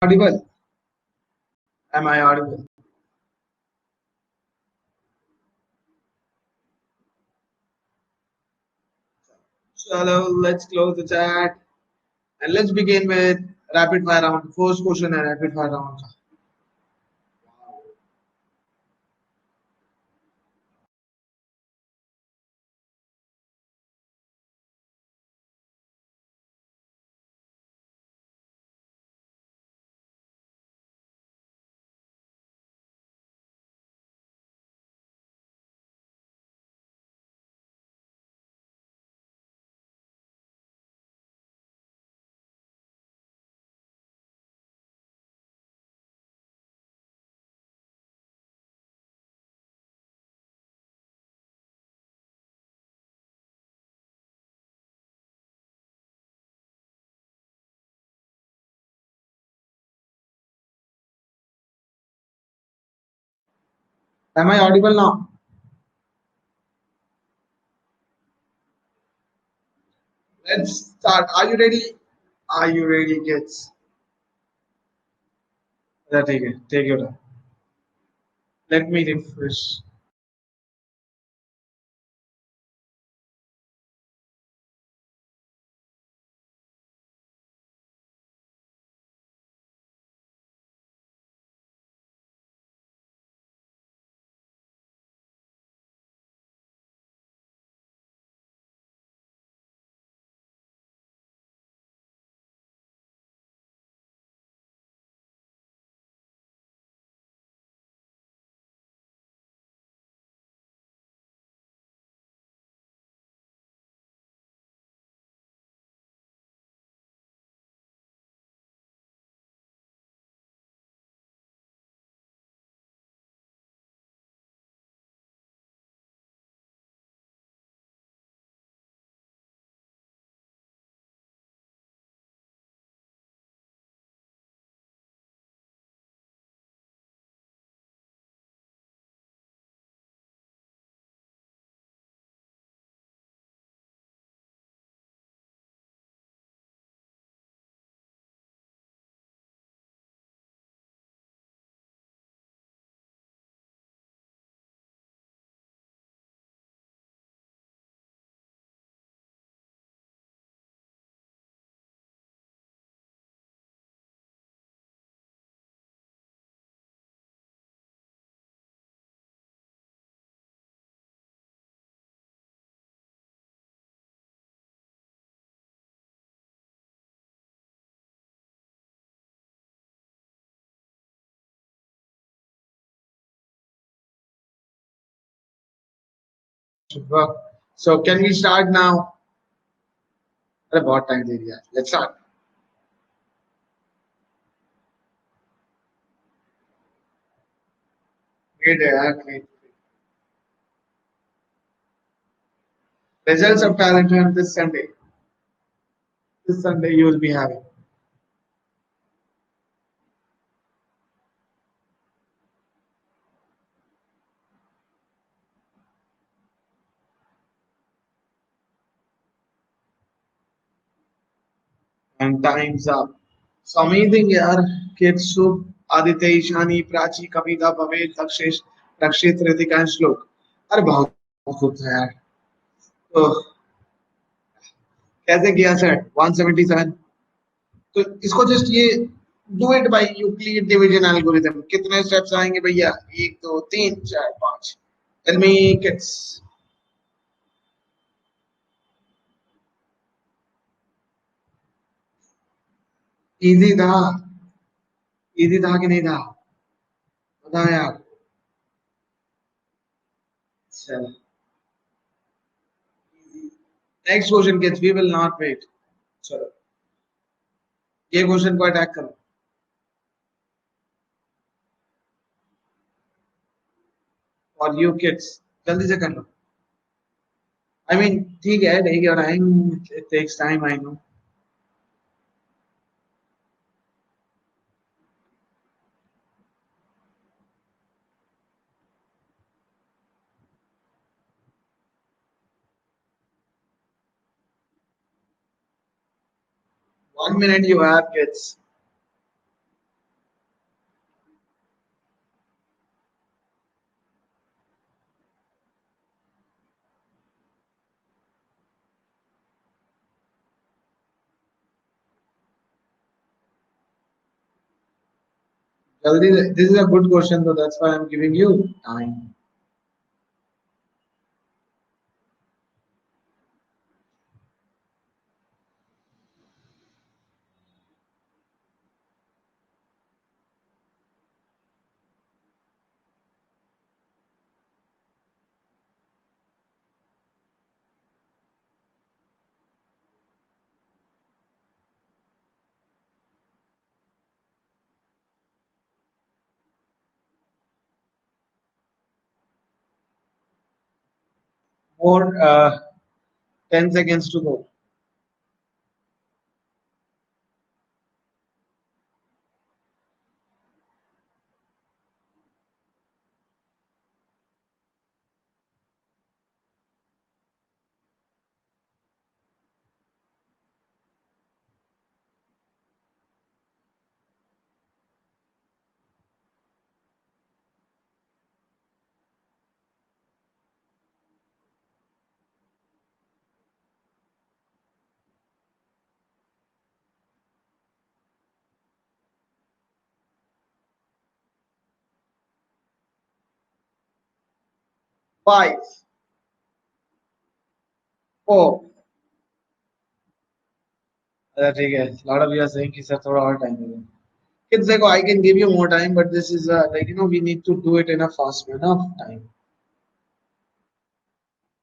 Audible? Am I audible? So let's close the chat and let's begin with rapid fire round. First question and rapid fire round. Am I audible now? Let's start. Are you ready? Are you ready, kids? Take it. Take your time. Let me refresh. Should work. So can we start now? अरे बहुत time दे दिया. Let's start. Great, great. Results of talent hunt this Sunday. This Sunday you will be having. And time's up. So amazing यार. Kids Soup, Aditya, Ishani, Prachi, Kavita, Bhaved, Dakshish, Rakshit, Ritika and Shlok. अरे बहुत खूब था यार. तो कैसे किया set 177. तो इसको जस्ट ये do it by Euclid division algorithm. कितने स्टेप्स आएंगे भैया? 1 2 3 4 5. Tell me kids. इजी था. इजी था कि नहीं था? बता यार. चलो next question kids. We will not wait. चलो ये क्वेश्चन को अटैक करो. और यू किड्स जल्दी से कर लो. आई मीन ठीक है. Take your time. It takes time I know. 1 minute you have kids. जल्दी से, this is a good question, so that's why I'm giving you time. More 10 seconds to go. Five, four. अच्छा ठीक है. Lot of you are saying कि sir थोड़ा और time देंगे. Kids देखो, I can give you more time, but this is like we need to do it in a fast manner of time.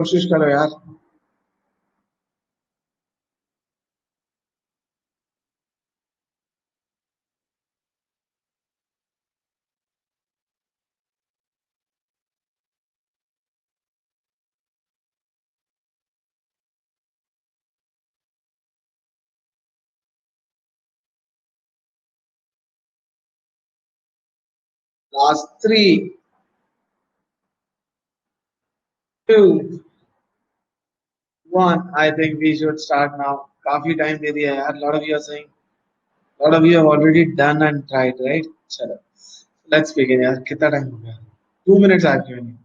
कोशिश करो यार. Last three, two, one. I think we should start now. काफी time दे दिया यार. Lot of you are saying. Lot of you have already done and tried, right? चलो. Let's begin यार. कितना time हो गया? 2 minutes आगे नहीं.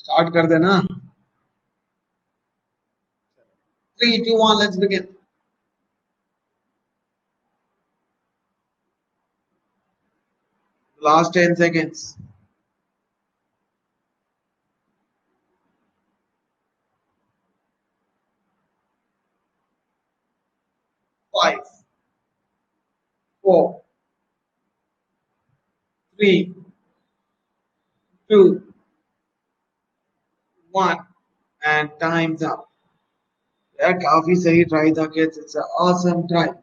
Start कर देना. 3, 2, 1. Let's begin. Last 10 seconds. 5, 4, 3, 2, 1. And time's up. यार काफी सही ट्राई था kids. It's awesome try.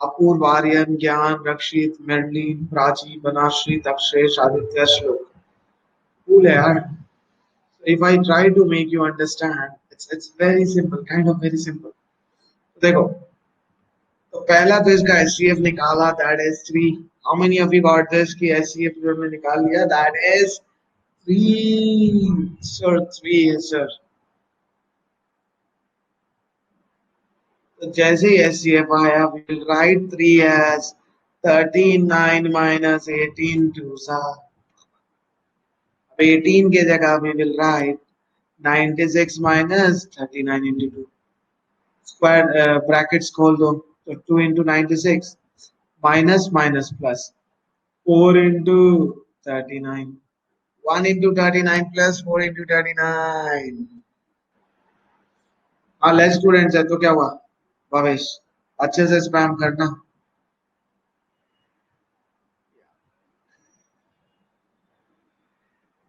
Apoorv, Aryan, Gyan, Rakshit, Merlin, Prachi, Banashree, Takshesh, Aditya, Shlok. Cool है यार. If I try to make you understand, it's very simple, kind of very simple. देखो, तो पहला तो इसका HCF निकाला, that is 3. How many of you got this कि HCF जो हमने निकाल लिया, that is 3. Sir, 3 है sir. तो जैसे ही HCF आया, we will write 3 as 13 9 minus 18 2 सा. अब 18 के जगह we will write 96 minus 39 into 2. Square brackets खोल दो. So 2 into 96 minus minus plus 4 into 39. 1 into 39 plus 4 into 39. हाँ लेस स्टूडेंट्स है तो क्या हुआ भावेश, अच्छे से स्पैम करना.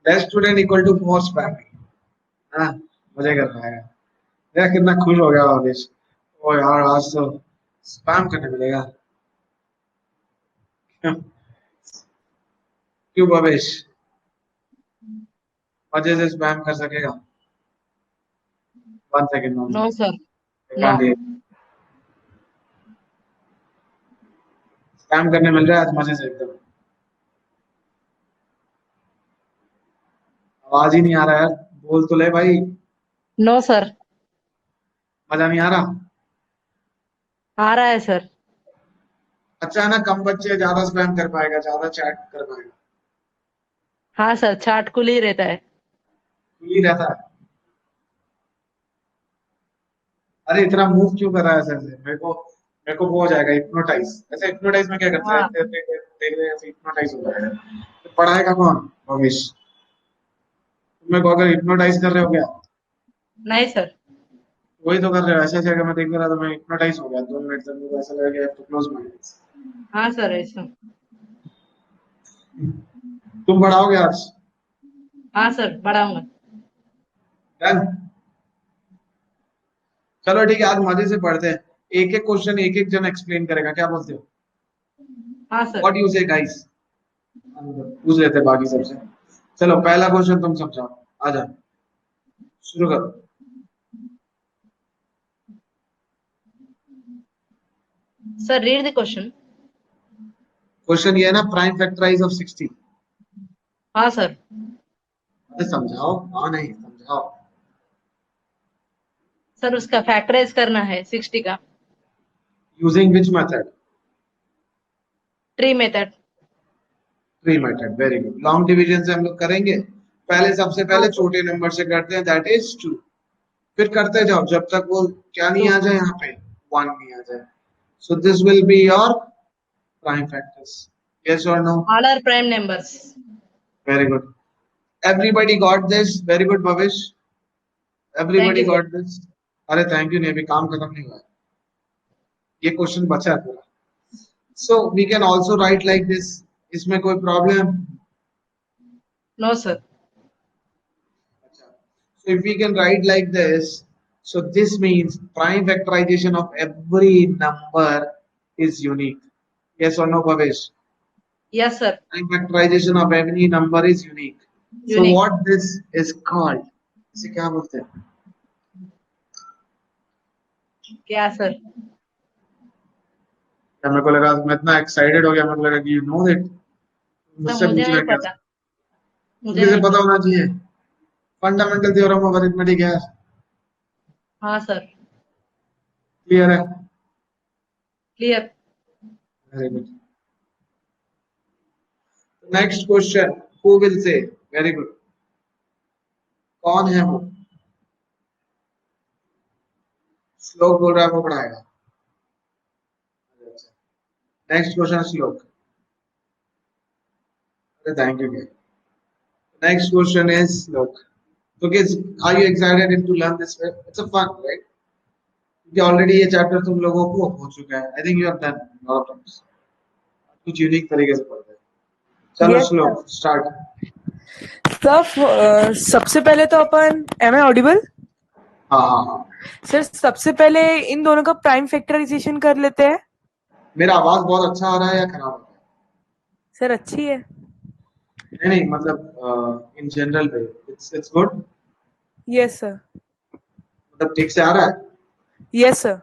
Less student equal to more spam. हाँ मजे कर रहा है. यार कितना खुश हो गया भावेश. ओ यार आज तो स्पैम करने मिलेगा. क्यों भावेश, मजे से स्पैम कर सकेगा? 1 second only. No, sir. I No. can't hear. Spam करने मिल रहा है आज मजे से एकदम. आवाज ही नहीं आ रहा यार. बोल तो ले भाई. No, sir. मजा नहीं आ रहा. आ रहा है सर. अच्छा है ना, कम बच्चे ज्यादा स्पैम कर पाएगा, ज्यादा चैट कर पाएगा. हाँ सर, चाट कुल ही रहता है. खुली रहता है. अरे इतना मूव क्यों कर रहा है सर से मेरे को? मेरे को वो हो जाएगा हिप्नोटाइज। ऐसे हिप्नोटाइज में क्या करते हैं, हाँ देख रहे ऐसे हिप्नोटाइज हो जाएगा। तो पढ़ाएगा कौन? भविष्य। तुम मेरे को अगर हिप्नोटाइज कर रहे हो क्या? नहीं सर। वही तो कर रहे हो। ऐसे ऐसे अगर मैं देख रहा था, मैं हिप्नोटाइज हो गया 2 मिनट तक। मुझे ऐसा लगा कि क्लोज माय आईज। हाँ सर ऐसा। तुम पढ़ाओगे आज? हाँ सर पढ़ाऊंगा। डन। चलो ठीक है, आज मजे से पढ़ते हैं। एक एक क्वेश्चन एक एक जन एक्सप्लेन करेगा, क्या बोलते हो? हाँ सर। व्हाट यू से गाइस? पूछ लेते हैं बाकी सबसे। चलो पहला क्वेश्चन तुम समझाओ। आ जाओ, शुरू करो। Sir read the question. Question ये है ना, प्राइम फैक्टराइज ऑफ 60। हाँ सर। अरे समझाओ। हाँ नहीं समझाओ। सर उसका फैक्टराइज करना है 60 का। Using which method? Tree method. Tree method, very good. Long division से हम लोग करेंगे। पहले सबसे हाँ पहले सर। छोटे नंबर से करते हैं, दैट इज 2। फिर करते जाओ जब तक वो क्या नहीं टू। आ जाए, यहाँ पे 1 नहीं आ जाए। So this will be your prime factors. Yes और no? All are prime numbers. Very good. Everybody got this? Very good Bhavish. Thank everybody you sir. Got this? अरे थैंक यू नहीं, अभी काम खत्म नहीं हुआ है। ये क्वेश्चन बचा है पूरा। So we can also write like this. इसमें कोई problem? No sir. So if we can write like this, so this means prime factorization of every number is unique. Yes or no, Bhavesh? Yes sir. Prime factorization of every number is unique. So unique. what this is called? इसे क्या बोलते हैं? क्या sir? क्या मेरे को लगा, मैं इतना एक्साइटेड हो गया, मेरे को लगा कि यू नो इट। सर मुझसे मुझे पूछ रहे नहीं हैं क्या? पता। मुझे किसे नहीं पता पता। होना चाहिए। फंडामेंटल थ्योरम ऑफ अरिथमेटिक है। हाँ सर। क्लियर है? Clear. Very good. Next question, who will say? Very good. कौन है वो? श्लोक बोल रहा है, वो पढ़ाएगा। नेक्स्ट क्वेश्चन श्लोक। Thank you. Next question is श्लोक। So kids, are you excited to learn this way? It's a fun, right? क्योंकि ऑलरेडी ये चैप्टर तुम लोगों को हो चुका है। I think you have done lot of times. कुछ यूनिक तरीके से पढ़ते हैं। चलो यस सर। श्लोक स्टार्ट। सर सबसे पहले तो अपन एम आई ऑडिबल? हाँ हाँ हाँ। सर सबसे पहले इन दोनों का प्राइम फैक्टराइजेशन कर लेते हैं। मेरा आवाज बहुत अच्छा आ रहा है या खराब आ रहा सर अच्छी है। है? नहीं नहीं, मतलब in general way it's good. Yes sir. मतलब ठीक से आ रहा है? Yes sir.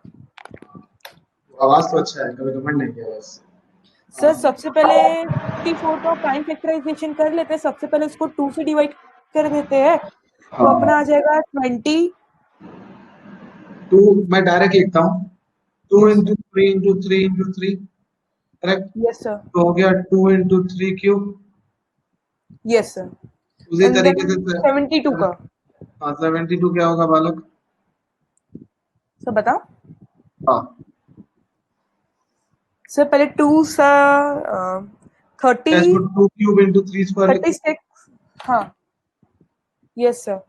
आवाज तो अच्छा है, कभी कमेंट नहीं किया बस। सर सबसे पहले 54 का प्राइम फैक्टराइजेशन कर लेते हैं। सबसे पहले उसको 2 से डिवाइड कर देते हैं तो हाँ, अपना आ जाएगा 20। 2 मैं डायरेक्ट लिखता हूँ। 2 yes into 3 into 3 into 3, correct? Yes sir. तो हो गया 2 इंटू 3 क्यूब। Yes sir. उसी एंड तरीके देन से 72 का। 72 क्या होगा बालक? सर बताओ। हाँ, सर पहले 2 सा 30 2 क्यूब इंटू 3 स्क्वायर लिखो। 36। हाँ यस सर।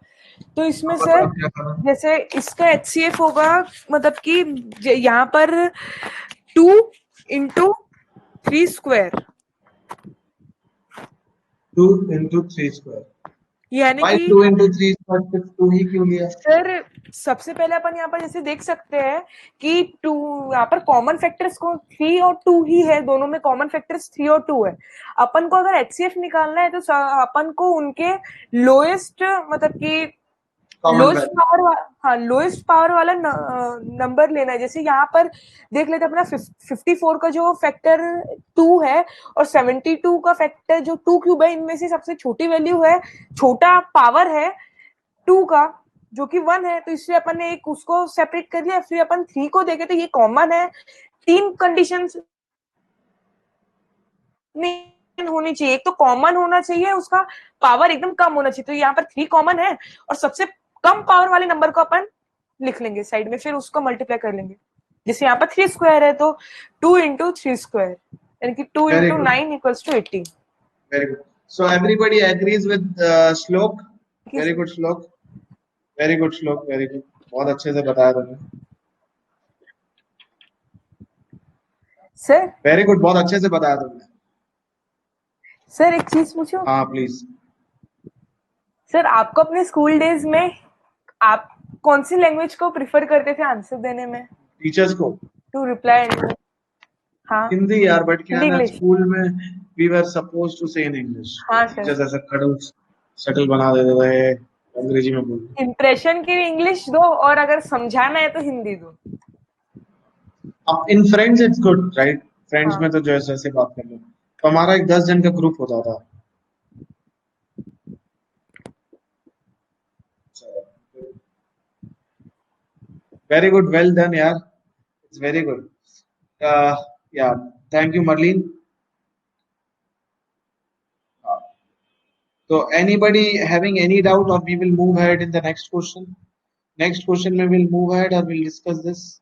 तो इसमें अब सर बताओ क्या करना। जैसे इसका HCF होगा, मतलब कि यहाँ पर 2 इंटू 3 स्क्वायर, 2 इंटू 3 स्क्वायर। यानी भाई कि 2 इंटू 3 स्क्वायर, सिर्फ 2 ही क्यों लिया? सर सबसे पहले अपन यहाँ पर जैसे देख सकते हैं कि 2 यहाँ पर कॉमन फैक्टर्स को 3 और 2 ही है। दोनों में कॉमन फैक्टर्स 3 और 2 है। अपन को अगर HCF निकालना है तो अपन को उनके लोएस्ट, मतलब कि कॉमन वैल्यू। हाँ लोएस्ट पावर वाला नंबर लेना है। जैसे यहाँ पर देख लेते हैं अपना 54 का जो फैक्टर 2 है और 72 का फैक्टर जो 2 क्यूब है, इनमें से सबसे छोटी वैल्यू है, छोटा पावर है 2 का जो कि 1 है। तो इससे अपन ने एक उसको सेपरेट कर लिया। फिर अपन 3 को देखे तो ये कॉमन है। 3 कंडीशंस होनी चाहिए। एक तो कॉमन होना चाहिए, उसका पावर एकदम कम होना चाहिए। तो यहाँ पर 3 कॉमन है और सबसे कम पावर वाले नंबर को अपन लिख लेंगे साइड में, फिर उसको मल्टीप्लाई कर लेंगे। जैसे यहाँ पर 3 स्क्वायर है तो 2 into 3 स्क्वायर यानी कि 2 Very into good. 9 equals to 80. Very good. So everybody agrees with Shlok. Very good Shlok. Very good Shlok. Very good. बहुत अच्छे से बताया तुमने. Sir Very good. बहुत अच्छे से बताया तुमने. सर एक चीज पूछूं. हाँ प्लीज. सर आपको अपने स्कूल डेज में आप कौन सी लैंग्वेज को प्रिफर करते थे आंसर देने में टीचर्स को टू रिप्लाई? हाँ हिंदी यार, बट क्या हिंदी ना इंग्लिश. स्कूल में वी वर सपोज टू से इन इंग्लिश. हाँ सर. टीचर्स ऐसा खड़ूस शटल बना देते थे अंग्रेजी में बोल. इम्प्रेशन के लिए इंग्लिश दो और अगर समझाना है तो हिंदी दो. अब इन friends it's good right. Friends हाँ. में तो जैसे ऐसे बात कर लो. तो हमारा एक 10 जन का ग्रुप होता था. Very good. वेल डन यार. It's very good. या thank you Merlin. So anybody having any doubt, or we will move ahead in the next question? Next question we will move ahead or we'll discuss this.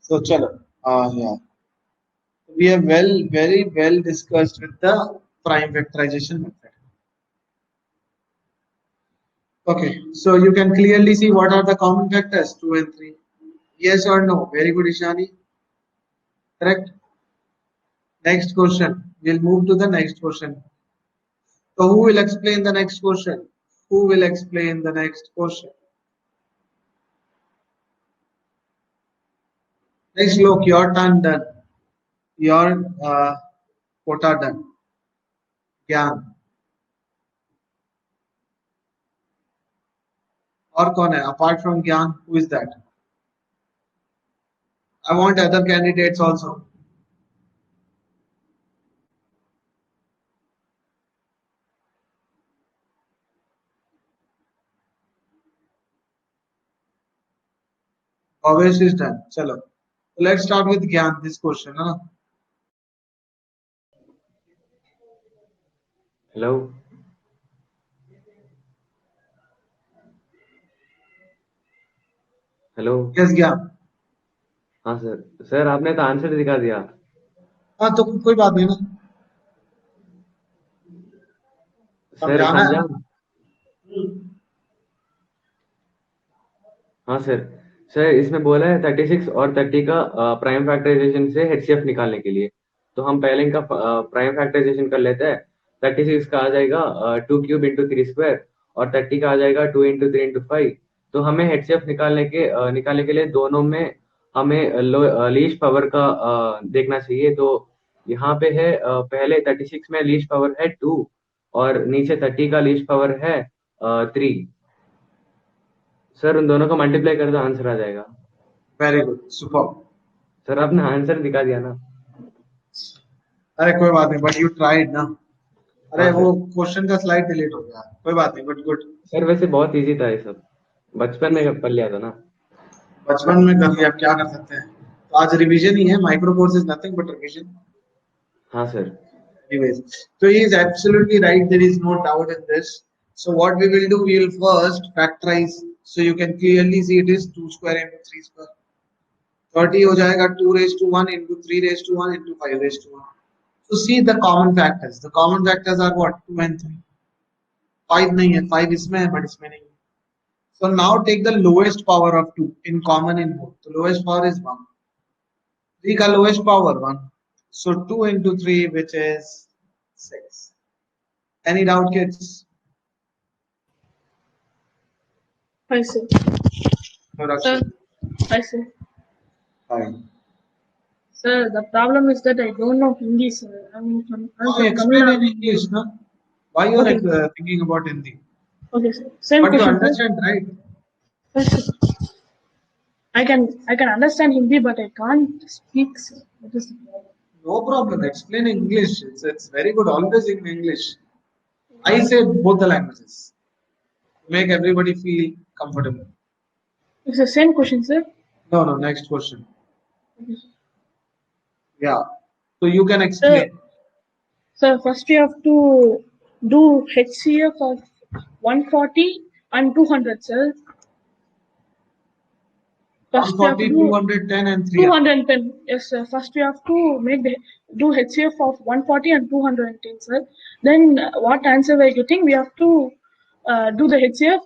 So chalo. Yeah. We have very well discussed with the prime factorization method. Okay, so you can clearly see what are the common factors 2 and 3. Yes or no? Very good, Ishani. Correct. Next question. We'll move to the next question. So who will explain the next question? Who will explain the next question? Next look, your turn done. Your quota done. ज्ञान. और कौन है apart from ज्ञान? Who is that? I want other candidates also. Bhavesh is done. Chalo. Let's start with ज्ञान. This question, है ना? Hello. Hello. Yes, ज्ञान. हाँ सर. सर आपने तो आंसर दिखा दिया. हाँ तो कोई बात नहीं ना. सर समझाना है. संजान. हाँ सर. सर इसमें बोला है 36 और 30 का प्राइम फैक्टराइजेशन से एचसीएफ निकालने के लिए. तो हम पहले इनका प्राइम फैक्टराइजेशन कर लेते हैं. 36 का आ जाएगा 2 क्यूब इंटू 3 स्क्वायर और 30 का आ जाएगा 2 इंटू 3 इंटू 5. तो हमें एचसीएफ निकालने के लिए दोनों में हमें लीस्ट पावर का देखना चाहिए. तो यहाँ पे है पहले 36 में लीस्ट पावर है 2 और नीचे 30 का लीस्ट पावर है 3. सर उन दोनों को मल्टीप्लाई कर दो आंसर आ जाएगा. Very good. सुपर. सर आपने आंसर दिखा दिया ना. अरे कोई बात नहीं, बट यू ट्राइड ना. अरे हाँ वो सर. क्वेश्चन का स्लाइड डिलीट हो गया. कोई बात नहीं, बट गुड. सर वैसे बहुत इजी था ये सब. बचपन में पढ़ लिया था ना. बचपन में कर लिया, अब क्या कर सकते हैं. तो आज रिवीजन ही है. Micro course is nothing but revision. हाँ sir. Anyways, so he is absolutely right. There is no doubt in this. So what we will do, we will first factorize. So you can clearly see it is 2 square into 3 square. 30 हो जाएगा 2 raised to 1 into 3 raised to 1 into 5 raised to 1. So see the common factors. The common factors are what? 2 and 3. 5 नहीं है. 5 इसमें है but इसमें नहीं है. So now take the lowest power of 2 in common in both. The lowest power is 1. 3 का lowest power 1. So 2 into 3 which is 6. Any doubt, kids? I see. No, Sir, Rakshit. I see. Fine. Sir, the problem is that I don't know Hindi, sir. I'm from Explain Tamil in Nadu. English, no? Why you are Okay. thinking about Hindi? Okay, sir. Same But you question, sir. understand, right? Yes, sir. I can understand Hindi, but I can't speak, sir. That is the problem. No problem. Explain English. It's very good. Always in English. I say both the languages. Make everybody feel comfortable. It's the same question, sir. No, next question. Yeah. So you can So, explain. so first we have to do HCF of 140 and 200, sir. First we have to 140, do 210 and 300. 210. Yes, sir. First we have to do HCF of 140 and 210, sir. Then what answer we're getting, we have to do the HCF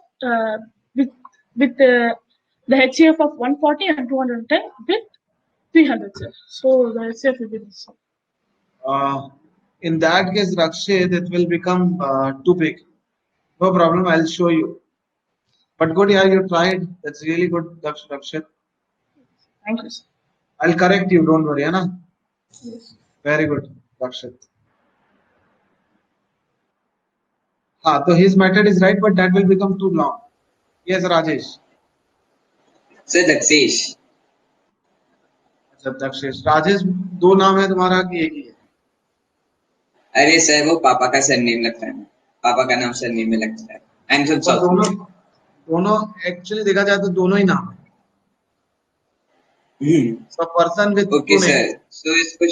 with the HCF of 140 and 210 with 300, sir. So the HCF will be this. In that case, Rakshit, it will become too big. No problem, I'll show you. But good, yeah, you tried. That's really good, Rakshit. Thank you, sir. I'll correct you, don't worry, Anna. Yes. Very good, Rakshit. So his method is right, but that will become too long. Yes, Rajesh. Sir Dakshesh अच्छा, दक्षेश। राजेश, दो नाम है तुम्हारा कि एक ही है? अरे sir वो पापा का सरनेम लगता है, पापा का नाम सरनेम में लगता है। आई एम पर दोनों एक्चुअली देखा जाए तो दोनों ही नाम है। So person with okay two sir, names. सो इसको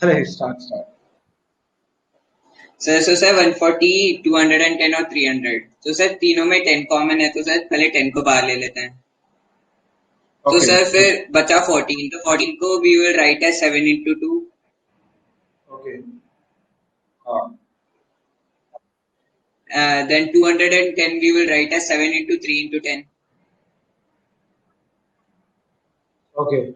अरे start. सर 140, 210 और 300। तो सर तीनों में 10 कॉमन है, तो सर पहले 10 को बाहर ले लेते हैं। तो Okay. सर फिर बचा 14, तो 14 को we will write as 7 into 2। Okay. Then 210 we will write as 7 into 3 into 10। Okay.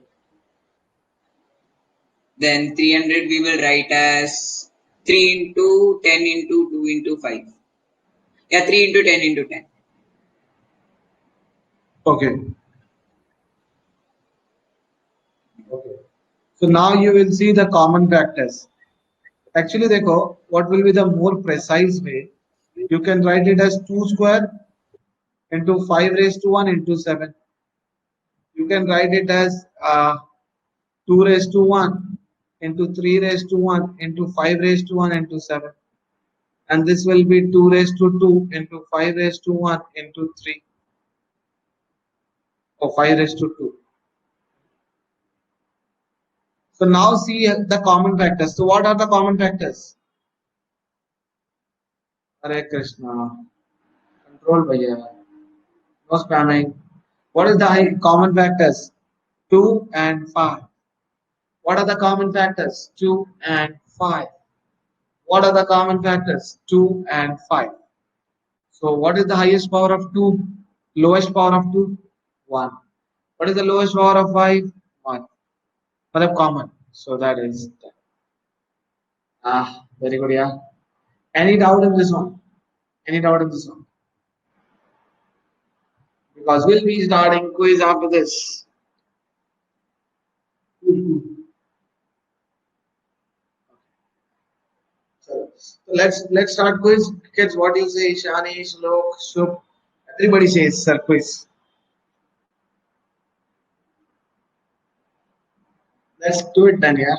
Then 300 we will write as 3 into 10 into 2 into 5। Yeah, 3 into 10 into 10। Okay. Okay. So now you will see the common factors. Actually, देखो, what will be the more precise way? You can write it as 2 square into 5 raised to 1 into 7. You can write it as 2 raised to 1 into 3 raised to 1 into 5 raised to 1 into 7. And this will be 2 raised to 2 into 5 raised to 1 into 3. Or 5 raised to 2. So now see the common factors. So what are the common factors? Hare Krishna. Control bhaiya. No spamming. What is the common factors? 2 and 5. What are the common factors? 2 and 5. What are the common factors? 2 and 5. So what is the highest power of 2? Lowest power of 2? 1. What is the lowest power of 5? 1. But common. So that is that. Very good, yeah. Any doubt in this one? Any doubt in this one? Because we'll be starting quiz after this. So let's start quiz. Kids, what do you say? Shani, Shlok, Shubh. Everybody says, sir, quiz. Let's do it then, yeah.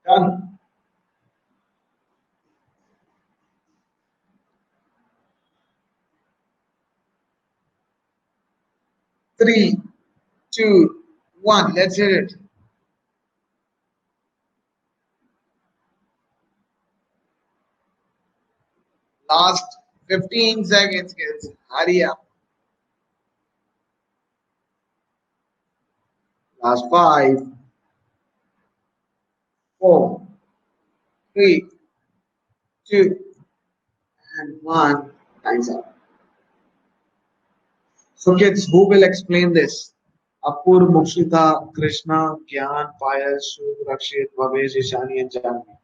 Done. 3, 2, 1. Let's hit it. Last 15 seconds, kids. Hurry up. Last 5, 4, 3, 2, and 1. Time's up. So, kids, who will explain this? Apur, Mukshita, Krishna, Gyan, Payal, Shubh, Rakshit, Bhavesh, Ishani, and Janvi.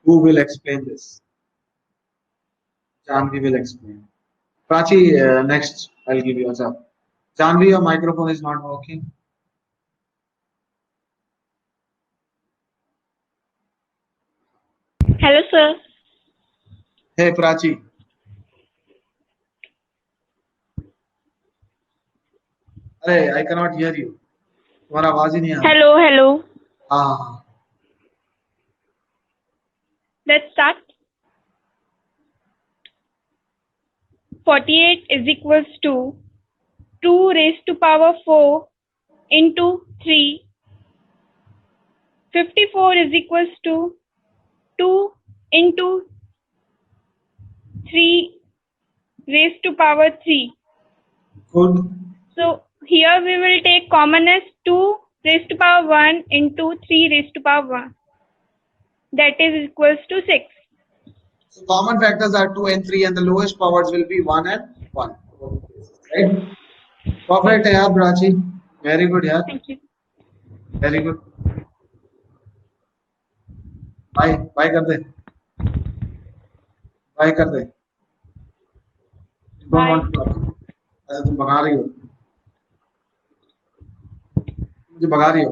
Who will explain this? Janvi will explain. Prachi, next, I'll give you a job. Janvi, your microphone is not working. Hello, sir. Hey, Prachi. अरे I cannot hear you. तुम्हारा आवाज ही नहीं आ रहा. Hello, hello. हाँ. Let's start. 48 is equals to 2 raised to power 4 into 3. 54 is equals to 2 into 3 raised to power 3. Good. So here we will take common as 2 raised to power 1 into 3 raised to power 1. That is equals to 6. So common factors are 2 and 3 and the lowest powers will be 1 and 1. Right? Perfect है यार Prachi. Very good यार. Thank you. Very good. Bye. Bye कर दे. Bye कर दे. You don't Bye. want to talk. ऐसे तुम भगा रही हो. मुझे भगा रही हो.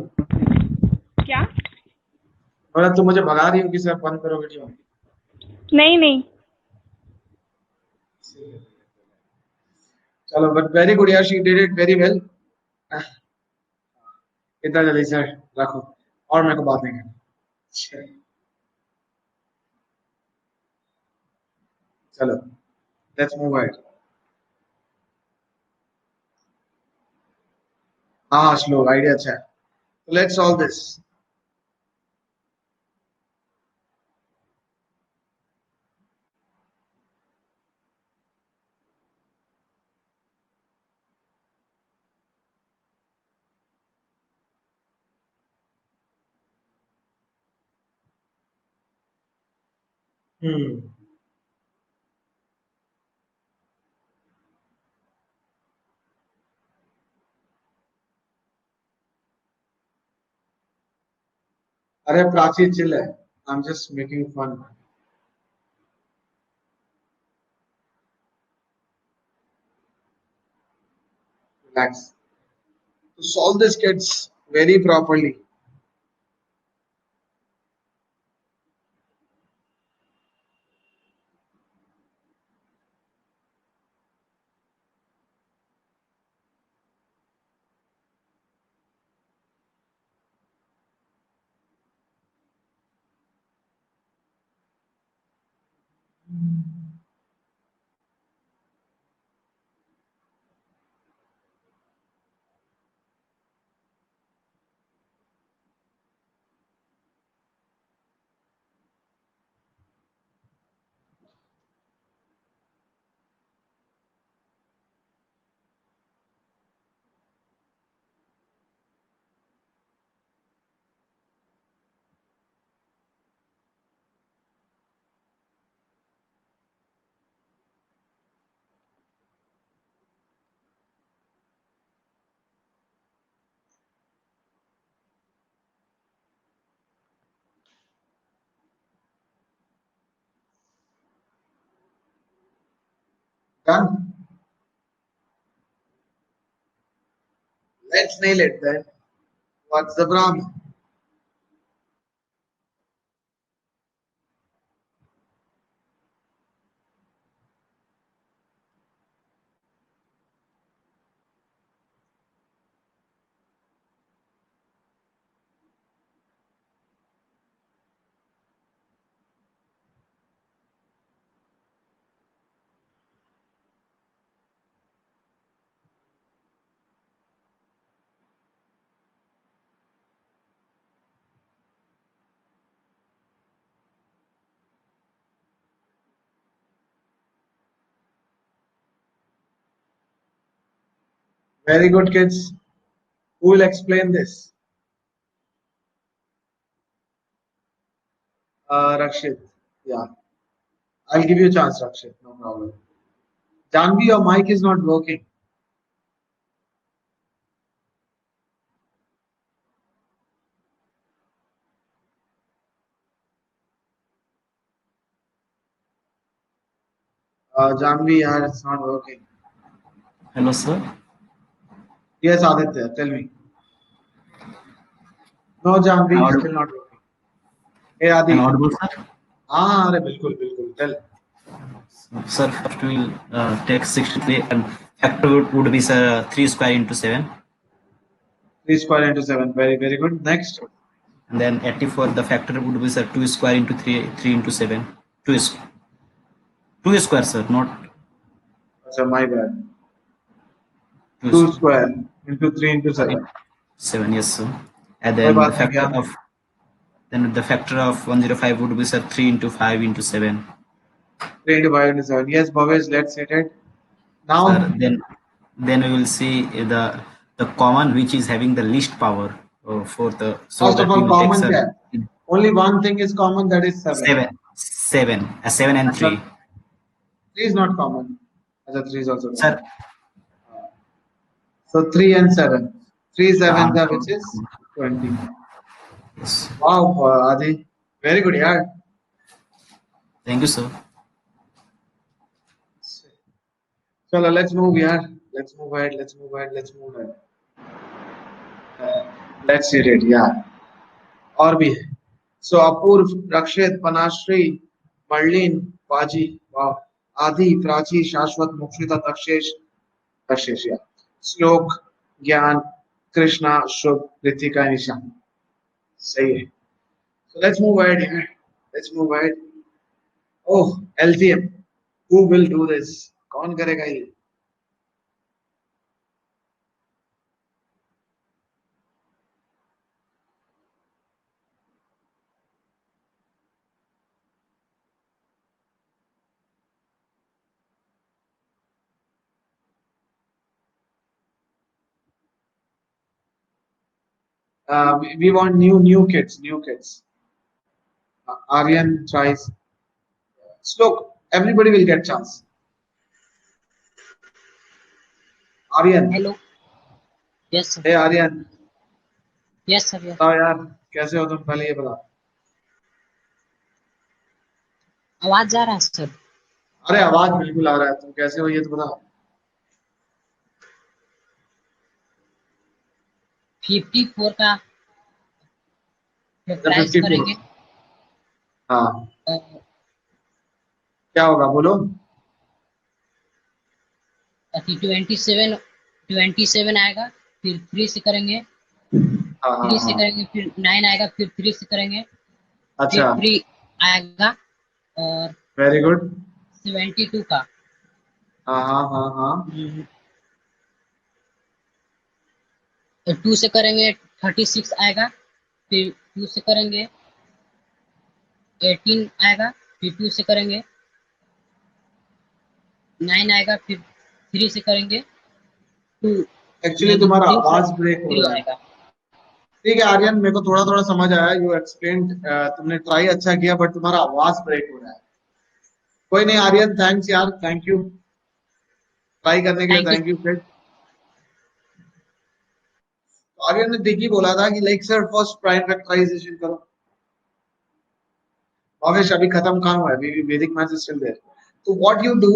क्या? बोला तुम मुझे भगा रही हो कि सर बंद करो वीडियो. नहीं नहीं. चलो but very good यार. She did it very well. इतना जल्दी सर रखो और मेरे को बात नहीं करनी. चलो let's move ahead. हाँ श्लोक आइडिया अच्छा है. Let's solve this. अरे प्राची चिल है. I'm just making fun. Relax. To solve this kids very properly. Done. Let's nail it then. What's the problem? Very good, kids. Who will explain this? Rakshit. Yeah. I'll give you a chance, Rakshit. No problem. Janvi, your mic is not working. Janvi, yeah, it's not working. Hello, sir. Yes, Aditya, tell me. No, Janvi, Am I still not working. Hey, Adi. am I audible, sir? अरे बिल्कुल बिल्कुल tell. Sir, first we will take 63 and factor would be, sir, 3 square into 7. 3 square into 7. Very, very good. Next. And then 84, the factor would be, sir, 2 square into 3, 3 into 7. 2 square, sir, not So my bad. 2 2 square into 3 into 7. 7, yes, sir. And कोई then बात the नहीं factor भैया. of the factor of 105 would be, sir, 3 into 5 into 7. 3 into 5 into 7. Yes, Bhavesh, let's hit it. Now, Sir, then we will see the common which is having the least power for the, so first that of we all, will take, common sir, क्या है? Only one thing is common, that is 7. 7 and 3. 3 is not common. Achha, 3 is also Sir, common. So 3 and 7. 3 7 uh, which is 20. yes. Wow, Adi. Very good, yeah. Thank you, sir. So let's move, yeah. Let's move ahead. Let's move ahead. Let's move ahead. Let's hit it, yeah. और भी है. So अपूर्व, रक्षित, पनाश्री, Merlin, पाजी, वाह, आदि, प्राची, शाश्वत, Mokshita, तक्षेश, तक्षेश, yeah. श्लोक, ज्ञान, कृष्णा, शुभ, रितिका, निशान. सही है. So let's move ahead here. Let's move ahead. Oh, LTM. Who will do this? कौन करेगा ये? We want new kids, new kids. Aryan tries. Look, everybody will get chance. Aryan. Hello yes sir Hey Aryan. Yes sir yes बताओ यार कैसे हो तुम, पहले ये बताओ. आवाज जा रहा है सर अरे आवाज बिल्कुल आ रहा है, तुम कैसे हो ये तो बताओ. 54 का अच्छा, फैक्टराइज 54. करेंगे हाँ, और क्या होगा बोलो. 27 आएगा फिर 3 से करेंगे हाँ हाँ 3 से हाँ. करेंगे फिर 9 आएगा फिर 3 से करेंगे फिर अच्छा, 3 आएगा और वेरी गुड. 72 का हाँ हाँ हाँ हाँ. 2 से करेंगे 36 आएगा फिर 2 से करेंगे 18 आएगा फिर 2 से करेंगे 9 आएगा फिर 3 से करेंगे 2 एक्चुअली तुम्हारा फिर आवाज ब्रेक हो 3 रहा है. आएगा ठीक है आर्यन, मेरे को थोड़ा थोड़ा समझ आया. यू एक्सप्लेन, तुमने ट्राई अच्छा किया, बट तुम्हारा आवाज ब्रेक हो रहा है. कोई नहीं आर्यन, थैंक्स यार, थैंक यू ट्राई करने के लिए. Thank you thank you friend. Aryan ने ठीक ही बोला था कि like sir first prime factorisation करो. भावेश अभी खत्म कहाँ हुआ है, Vedic maths is still there. तो what you do,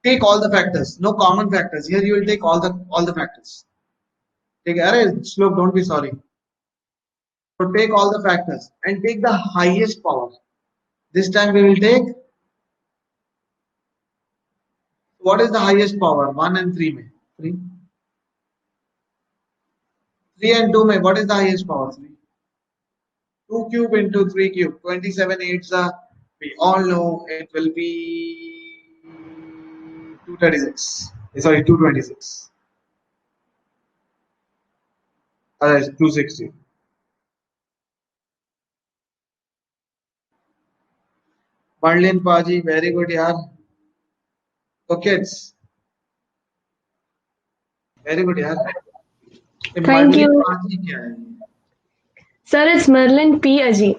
take all the factors, no common factors here, you will take all the factors. ठीक है, अरे Shlok don't be sorry. So take all the factors and take the highest power. This time we will take, what is the highest power? 1 and 3 में 3. 3 and 2 में what is the highest power? 3. 2 cube into 3 cube. 27 8s are, we all know it will be 236. Sorry, 226. 260. Marlin Paji, very good yaar. So kids, very good यार। ये Thank Merlin you. पाजी क्या है? Sir, it's Merlin P. Aji.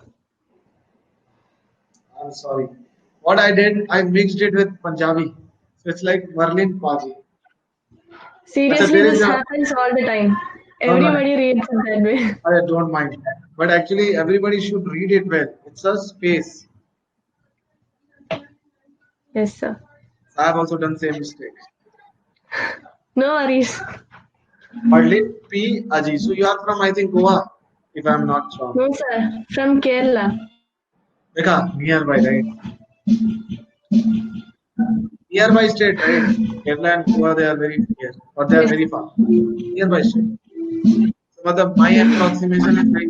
I'm sorry. What I did, I mixed it with Punjabi. So it's like Merlin Paji. Seriously, there is this a happens all the time. no, no, Everybody reads it that way. I don't mind. But actually, everybody should read it well. It's a space. Yes, sir. I have also done same mistake. No worries. Merlin P. Aji. So you are from, I think, Goa, if I'm not wrong. No, sir. From Kerala. Dekha, nearby, right? Nearby state, right? Kerala and Goa, they are very near, or they are Yes. very far. Nearby state. So my approximation is like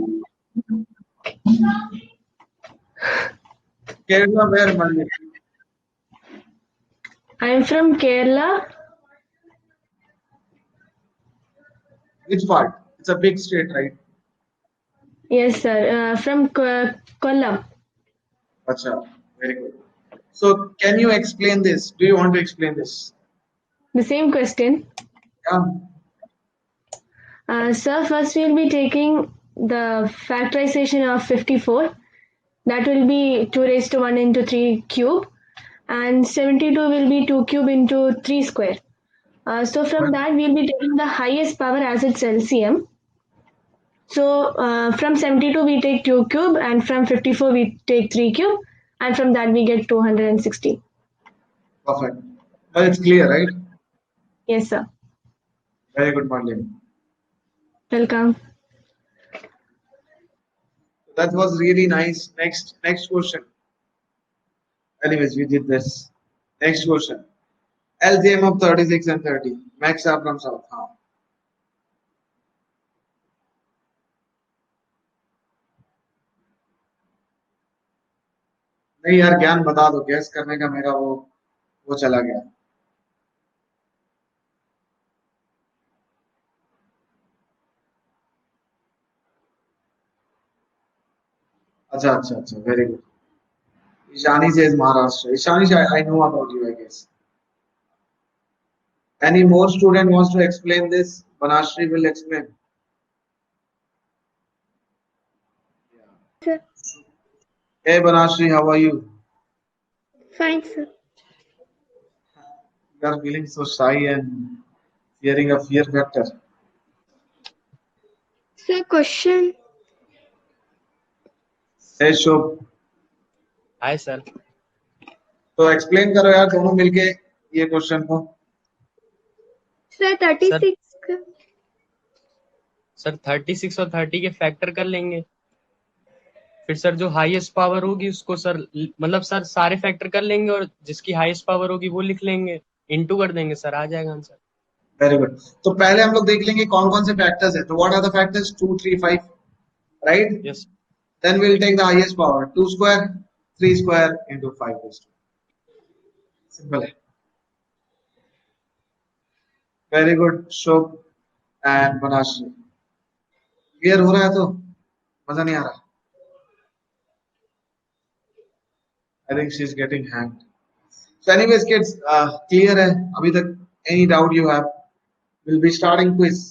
Kerala, where Merlin? I'm from Kerala. Which part? It's a big state, right? Yes, sir. From Kollam. Acha, very good. So can you explain this? Do you want to explain this? The same question. Yeah. Sir, first we'll be taking the factorization of 54. That will be 2 raised to 1 into 3 cube. And 72 will be 2 cube into 3 square. So from that, we'll be taking the highest power as its LCM. So from 72, we take 2 cube, and from 54, we take 3 cube, and from that, we get 260. Perfect. Well, it's clear, right? Yes, sir. Very good, Marlene. Welcome. That was really nice. Next question. Anyways, we did this. Next question. LCM of 36 and 30. Max Abram South. हाँ. नहीं यार ज्ञान बता दो, gas करने का मेरा वो चला गया। अच्छा, very good. Ishani says Maharashtra. Ishani, I know about you, I guess. Any more student wants to explain this? Banashri will explain. Sir. Hey Banashri, how are you? Fine, sir. You are feeling so shy and fearing a fear factor. Sir, question. Hey Shubh. Hi, sir. तो explain करो यार दोनों मिलके ये question को। Sir 36 sir 36 और 30 के factor कर लेंगे, फिर सर जो हाईएस्ट पावर होगी उसको सर मतलब सर सारे फैक्टर कर लेंगे और जिसकी हाईएस्ट पावर होगी वो लिख लेंगे, इनटू कर देंगे सर, आ जाएगा आंसर। Very good. तो पहले हम लोग देख लेंगे कौन कौन से फैक्टर्स है। तो what are the factors? 2 3 5, right? Yes. Then we will take the highest power 2 square 3 square into 5। Simple है। Very good Shubh and Banashree. Clear हो रहा है? तो मजा नहीं आ रहा? I think she's getting hanged. So anyways kids, clear है अभी तक? Any doubt you have? We'll be starting quiz.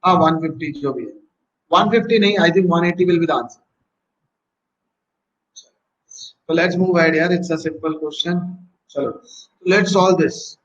150 जो भी है, 150 नहीं, I think 180 will be the answer. So let's move ahead here. It's a simple question. चलो let's solve this.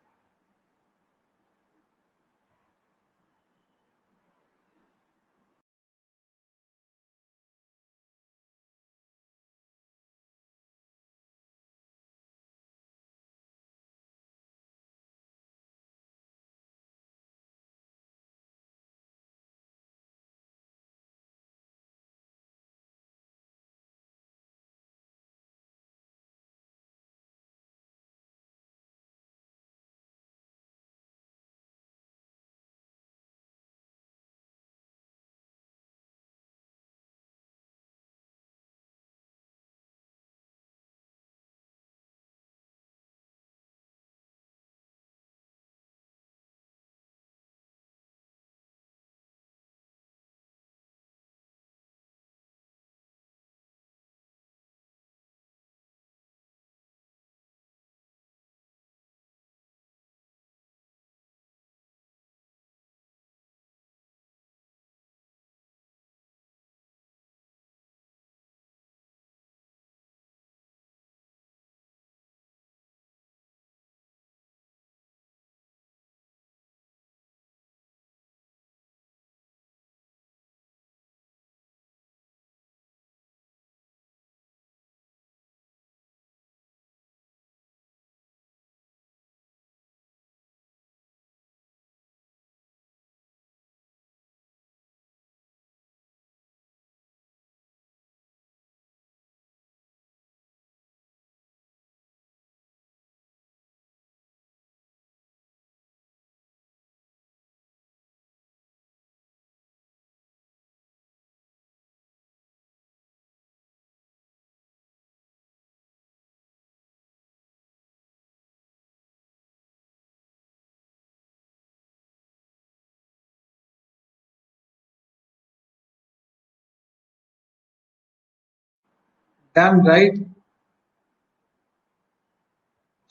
Done, right?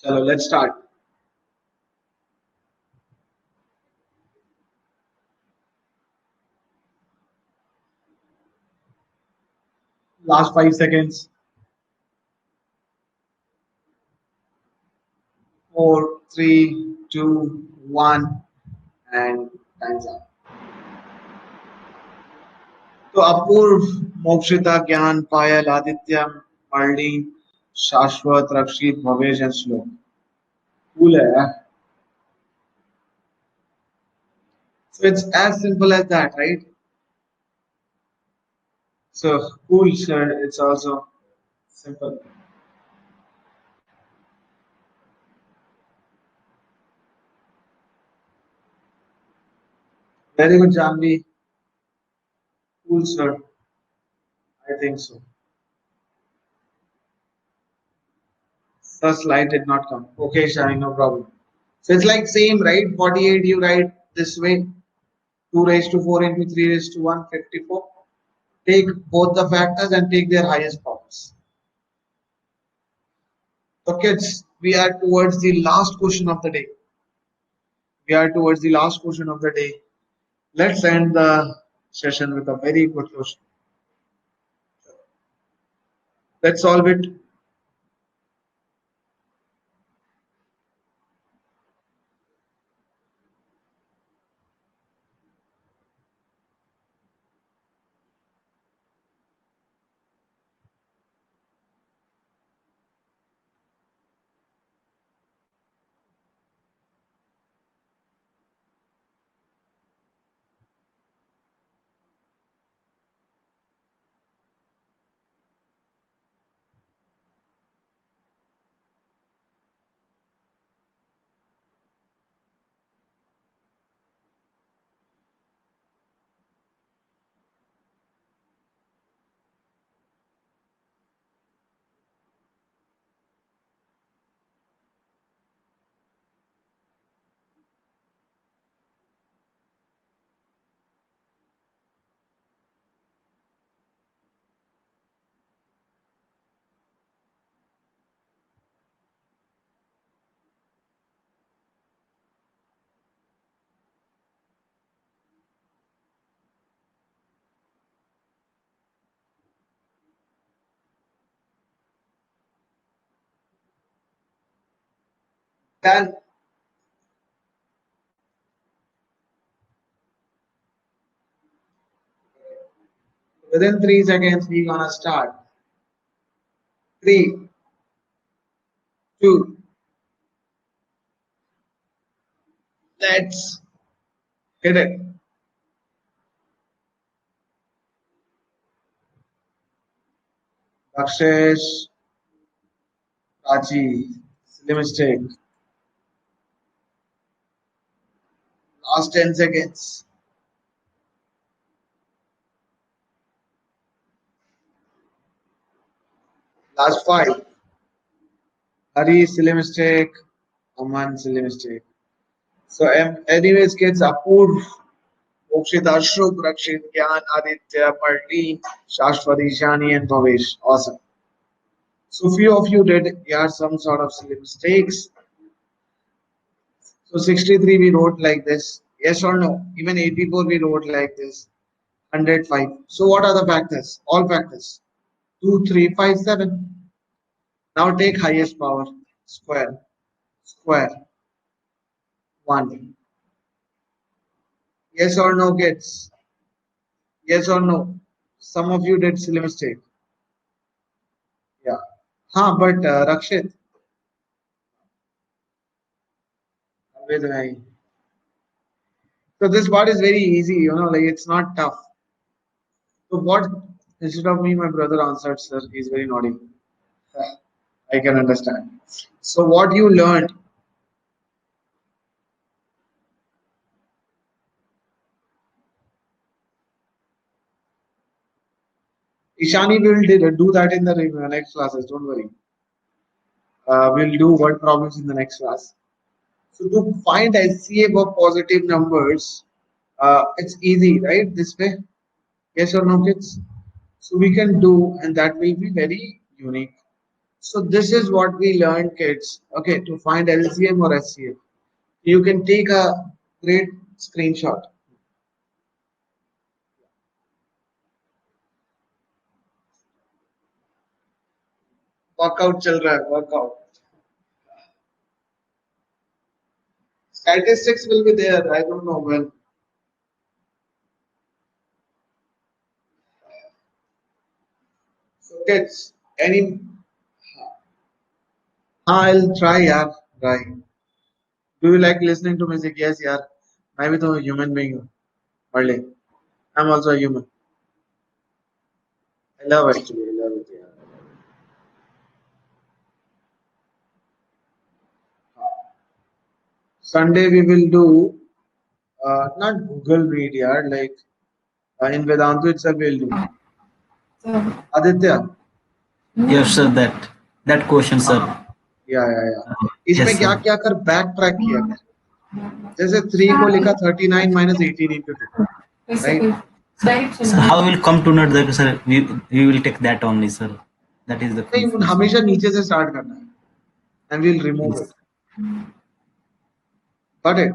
Chalo, let's start. Last 5 seconds. 4, 3, 2, 1, and time's up. तो अपूर्व, मोक्षिता, ज्ञान, पायल, Aditya, Merlin, शाश्वत, रक्षित, Bhavesh and श्लोक. Cool है. So it's as simple as that, right? So cool, sir. It's also simple. Very good, Janvi. Cool, sir. I think so. The slide did not come. Okay, Shani, no problem. So it's like same, right? 48 you write this way. 2 raised to 4 into 3 raised to 1, 54. Take both the factors and take their highest powers. So kids, we are towards the last question of the day. Let's end the session with a very good question. Let's solve it. Done. Within 3 seconds, we're gonna start. 3, 2, let's hit it. Rakshesh, Prachi, silly mistake. Last 10 seconds. Last 5. Hari, silly mistake. Aman, silly mistake. So, anyways, kids, Apurv, Mokshita, Shubh, Rakshit, Gyan, Aditya, Marleen, Shashwati, Shani, and Bhavesh. Awesome. So, few of you did some sort of silly mistakes. So, 63 we wrote like this. Yes or no? Even 84 we wrote like this. 105. So, what are the factors? All factors. 2, 3, 5, 7. Now take highest power. Square. 1. Yes or no, kids? Yes or no? Some of you did silly mistake. Yeah. But Rakshit. So this part is very easy, like it's not tough. So what, instead of me, my brother answered, sir, he's very naughty. I can understand. So what you learned, Ishani will do that in the next classes, don't worry. We'll do word problems in the next class. So to find HCF of positive numbers, it's easy, right? This way. Yes or no, kids? So we can do, and that will be very unique. So this is what we learned, kids. Okay, to find LCM or SCF, you can take a great screenshot. Workout चल रहा है, workout. Statistics will be there. I don't know when. So kids, any? I'll try, yaar. Try. Do you like listening to music? Yes, yaar. मैं भी तो human being हूँ. Early. I'm also a human. I love actually. I love it. Yeah. Sunday we will do not Google Meet, yeah, like in Vedantu itself we'll do. Aditya. Yes, sir. That question, sir. या इसमें Yes, क्या sir. क्या कर back track किया कर जैसे 3 को लिखा 39 minus 18 into 2 right So how will come to know that, sir? We will take that only, sir. That is the नहीं confusion. हमेशा नीचे से स्टार्ट करना है and we'll remove Yes. It got it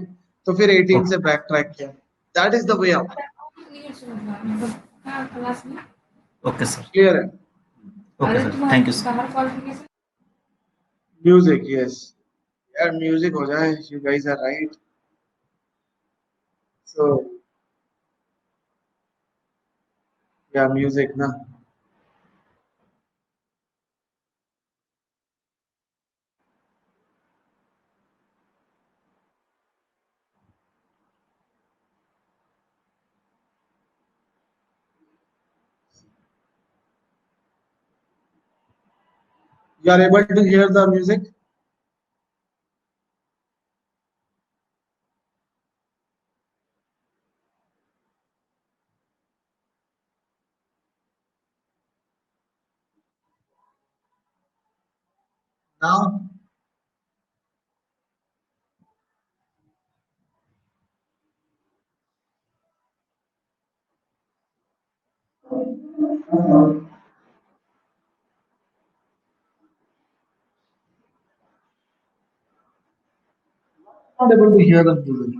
तो फिर 18 Okay. से बैक ट्रैक किया that is the way out Okay, sir. Clear है Okay, sir. Thank you, sir. Music yes यार म्यूजिक हो जाए you guys are right so या music ना you are able to hear the music now not able to hear the music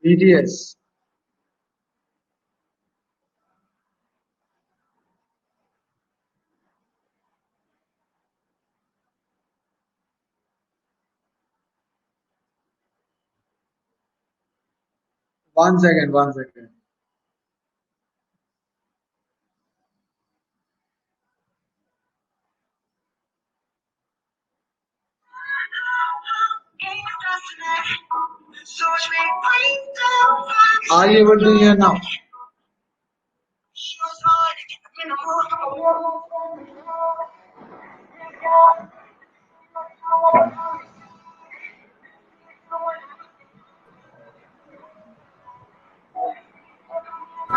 BTS 1 second 1 second are you able to hear now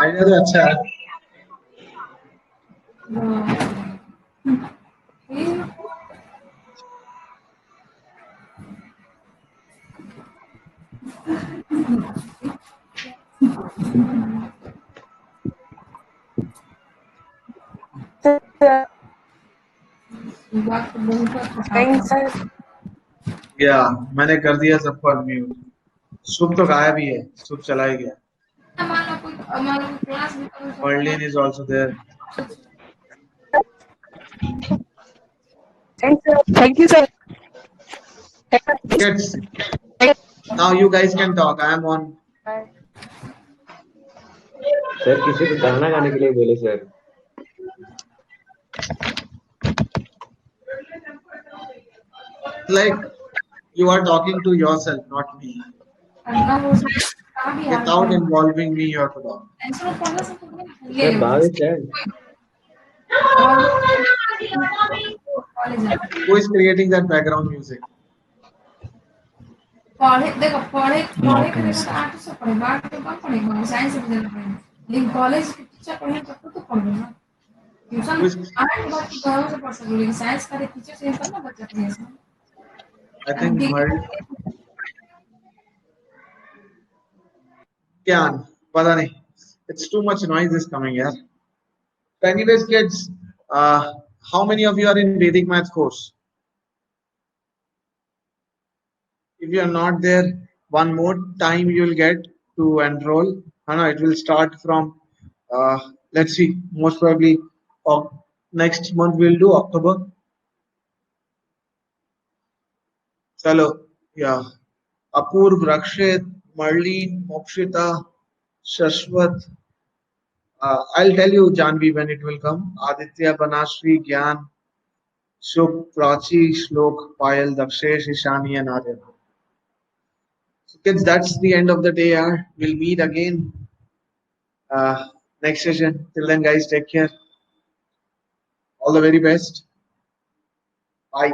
idea तो अच्छा है Thanks, sir. या मैंने कर दिया सबको अनम्यूट शुभ तो गायब ही है शुभ चला ही गया Merlin is also there Thanks, sir. Thank you, sir. kids now you guys can talk I am on sir किसी को गाना गाने के लिए बोले sir like you are talking to yourself not me without involving me you have to talk sir Bavish है who is creating that background music पढ़े देखो पढ़े पढ़े के देखो तो 800 पढ़े बाद तो कम पढ़ेगा साइंस में देना पड़ेगा लेकिन कॉलेज के टीचर पढ़े तब तो पढ़ेगा ना ट्यूशन आठ बार की घरों से पढ़ सकते लेकिन साइंस का टीचर से तब ना बच्चा पढ़ेगा I think Gyan, pata nahi. It's too much noise is coming here. So anyways, kids, how many of you are in Vedic Math course? If you are not there, one more time you will get to enroll. It will start from, let's see, most probably next month we'll do October. Chalo, yeah. Apurv, Rakshit, Marlene, Mokshita, Shashwat. I'll tell you, Janvi, when it will come. Aditya, Banashri, Gyan, Shubh, Prachi, Shlok, Payal, Dakshesh, Ishani, and Aryan. So kids, that's the end of the day. We'll meet again next session. Till then, guys, take care. All the very best. Bye.